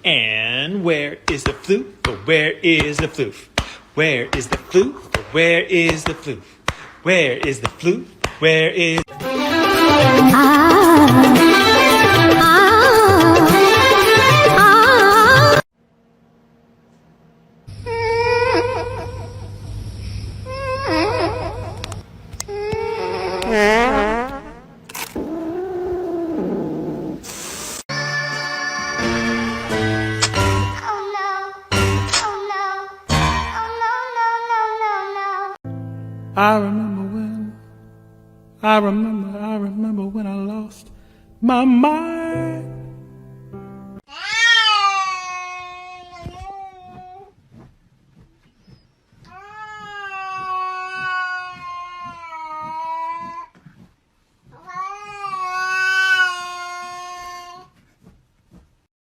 And where is the floof? Or where is the floof? Where is the floof? Or where is the floof? Where is the floof? Where is... I remember when I lost my mind.